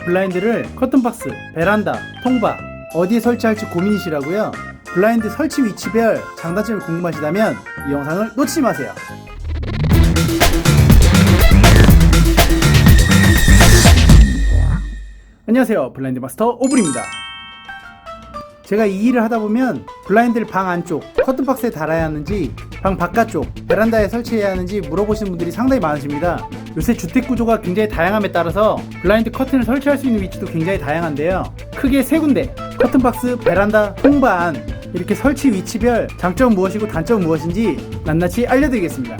블라인드를 커튼박스, 베란다, 통바 어디에 설치할지 고민이시라고요? 블라인드 설치 위치별 장단점이 궁금하시다면 이 영상을 놓치지 마세요. 안녕하세요, 블라인드 마스터 오블입니다. 제가 이 일을 하다보면 블라인드를 방 안쪽 커튼박스에 달아야 하는지 방 바깥쪽 베란다에 설치해야 하는지 물어보시는 분들이 상당히 많으십니다. 요새 주택구조가 굉장히 다양함에 따라서 블라인드 커튼을 설치할 수 있는 위치도 굉장히 다양한데요, 크게 세 군데 커튼박스, 베란다, 통바 안 이렇게 설치 위치별 장점은 무엇이고 단점은 무엇인지 낱낱이 알려드리겠습니다.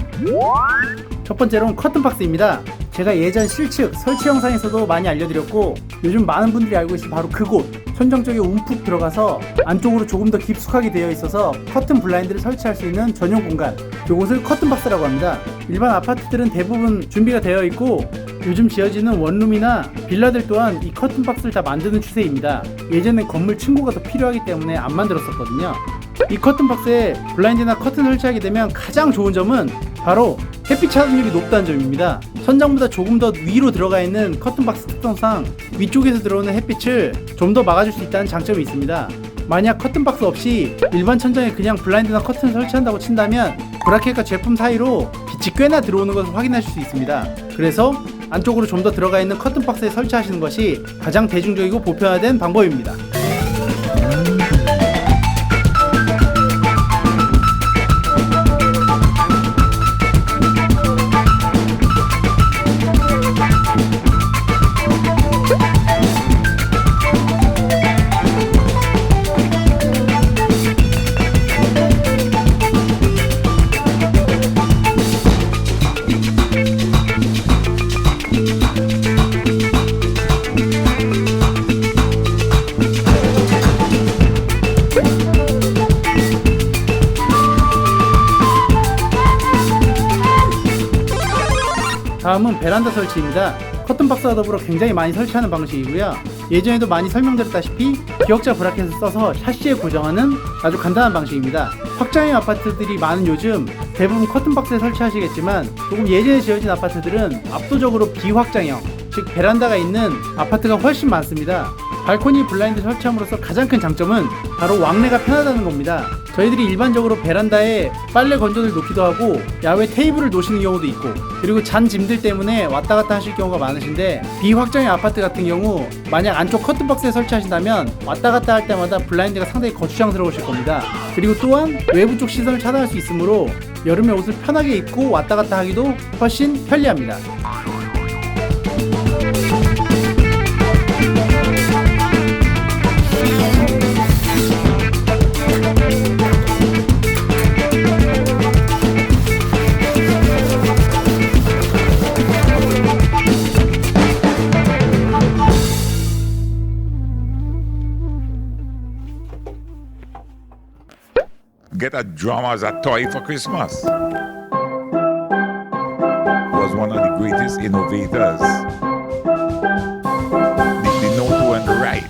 첫 번째로는 커튼박스입니다. 제가 예전 실측 설치 영상에서도 많이 알려드렸고 요즘 많은 분들이 알고 계신 바로 그곳, 천정 쪽에 움푹 들어가서 안쪽으로 조금 더 깊숙하게 되어 있어서 커튼 블라인드를 설치할 수 있는 전용 공간, 이곳을 커튼박스라고 합니다. 일반 아파트들은 대부분 준비가 되어 있고 요즘 지어지는 원룸이나 빌라들 또한 이 커튼박스를 다 만드는 추세입니다. 예전엔 건물 층고가 더 필요하기 때문에 안 만들었었거든요. 이 커튼박스에 블라인드나 커튼 설치하게 되면 가장 좋은 점은 바로 햇빛 차단율이 높다는 점입니다. 천장보다 조금 더 위로 들어가 있는 커튼박스 특성상 위쪽에서 들어오는 햇빛을 좀 더 막아줄 수 있다는 장점이 있습니다. 만약 커튼박스 없이 일반 천장에 그냥 블라인드나 커튼을 설치한다고 친다면 브라켓과 제품 사이로 빛이 꽤나 들어오는 것을 확인하실 수 있습니다. 그래서 안쪽으로 좀 더 들어가 있는 커튼박스에 설치하시는 것이 가장 대중적이고 보편화된 방법입니다. 다음은 베란다 설치입니다. 커튼박스와 더불어 굉장히 많이 설치하는 방식이고요. 예전에도 많이 설명드렸다시피 기역자 브라켓을 써서 샤시에 고정하는 아주 간단한 방식입니다. 확장형 아파트들이 많은 요즘 대부분 커튼박스에 설치하시겠지만 조금 예전에 지어진 아파트들은 압도적으로 비확장형, 즉 베란다가 있는 아파트가 훨씬 많습니다. 발코니 블라인드 설치함으로써 가장 큰 장점은 바로 왕래가 편하다는 겁니다. 저희들이 일반적으로 베란다에 빨래 건조대를 놓기도 하고 야외 테이블을 놓으시는 경우도 있고 그리고 잔 짐들 때문에 왔다 갔다 하실 경우가 많으신데 비확장형 아파트 같은 경우 만약 안쪽 커튼박스에 설치하신다면 왔다 갔다 할 때마다 블라인드가 상당히 거추장스러우실 겁니다. 그리고 또한 외부 쪽 시선을 차단할 수 있으므로 여름에 옷을 편하게 입고 왔다 갔다 하기도 훨씬 편리합니다. Get a drum as a toy for Christmas. Was one of the greatest innovators. They know to and right.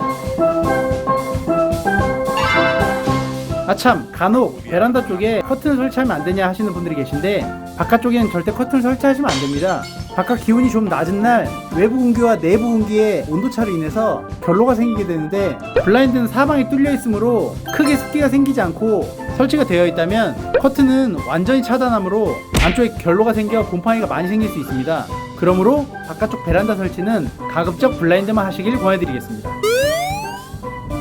아참, 간혹 베란다 쪽에 커튼을 설치하면 안 되냐 하시는 분들이 계신데 바깥쪽에는 절대 커튼을 설치하시면 안 됩니다. 바깥 기온이 좀 낮은 날 외부 공기와 내부 공기의 온도차로 인해서 결로가 생기게 되는데 블라인드는 사방이 뚫려 있으므로 크게 습기가 생기지 않고 설치가 되어 있다면 커튼은 완전히 차단하므로 안쪽에 결로가 생겨 곰팡이가 많이 생길 수 있습니다. 그러므로 바깥쪽 베란다 설치는 가급적 블라인드만 하시길 권해드리겠습니다.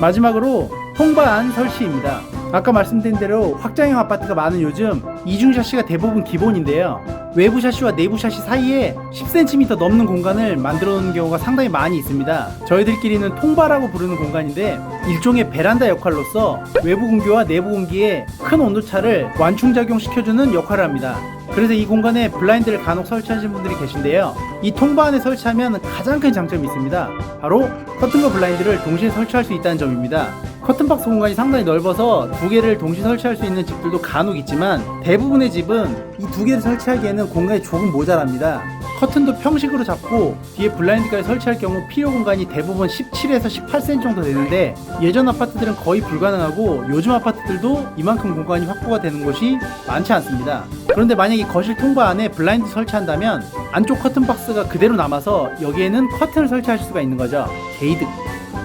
마지막으로 통바 안 설치입니다. 아까 말씀드린 대로 확장형 아파트가 많은 요즘 이중 샤시가 대부분 기본인데요, 외부 샤시와 내부 샤시 사이에 10cm 넘는 공간을 만들어 놓는 경우가 상당히 많이 있습니다. 저희들끼리는 통바라고 부르는 공간인데 일종의 베란다 역할로서 외부 공기와 내부 공기의 큰 온도차를 완충작용 시켜주는 역할을 합니다. 그래서 이 공간에 블라인드를 간혹 설치하시는 분들이 계신데요, 이 통바 안에 설치하면 가장 큰 장점이 있습니다. 바로 커튼과 블라인드를 동시에 설치할 수 있다는 점입니다. 커튼박스 공간이 상당히 넓어서 두 개를 동시에 설치할 수 있는 집들도 간혹 있지만 대부분의 집은 이 두 개를 설치하기에는 공간이 조금 모자랍니다. 커튼도 평식으로 잡고 뒤에 블라인드까지 설치할 경우 필요 공간이 대부분 17에서 18cm 정도 되는데 예전 아파트들은 거의 불가능하고 요즘 아파트들도 이만큼 공간이 확보가 되는 곳이 많지 않습니다. 그런데 만약에 거실 통과 안에 블라인드 설치한다면 안쪽 커튼 박스가 그대로 남아서 여기에는 커튼을 설치하실 수가 있는 거죠. 게이득.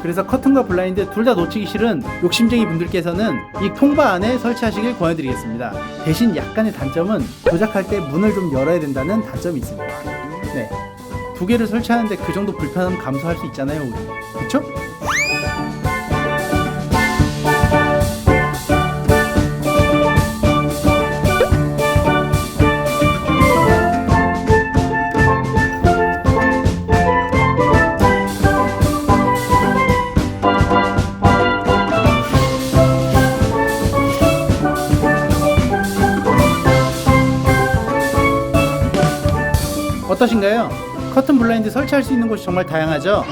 그래서 커튼과 블라인드 둘 다 놓치기 싫은 욕심쟁이 분들께서는 이 통바 안에 설치하시길 권해드리겠습니다. 대신 약간의 단점은 조작할 때 문을 좀 열어야 된다는 단점이 있습니다. 네, 두 개를 설치하는데 그 정도 불편함 감수할 수 있잖아요, 우리. 그쵸? 어떠신가요? 커튼 블라인드 설치할 수 있는 곳이 정말 다양하죠?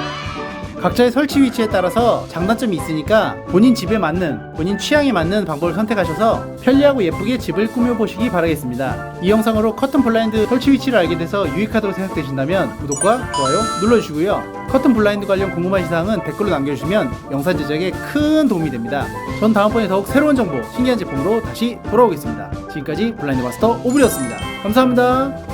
각자의 설치 위치에 따라서 장단점이 있으니까 본인 집에 맞는, 본인 취향에 맞는 방법을 선택하셔서 편리하고 예쁘게 집을 꾸며보시기 바라겠습니다. 이 영상으로 커튼 블라인드 설치 위치를 알게 돼서 유익하다고 생각되신다면 구독과 좋아요 눌러주시고요. 커튼 블라인드 관련 궁금하신 사항은 댓글로 남겨주시면 영상 제작에 큰 도움이 됩니다. 전 다음번에 더욱 새로운 정보, 신기한 제품으로 다시 돌아오겠습니다. 지금까지 블라인드 마스터 오브리였습니다. 감사합니다.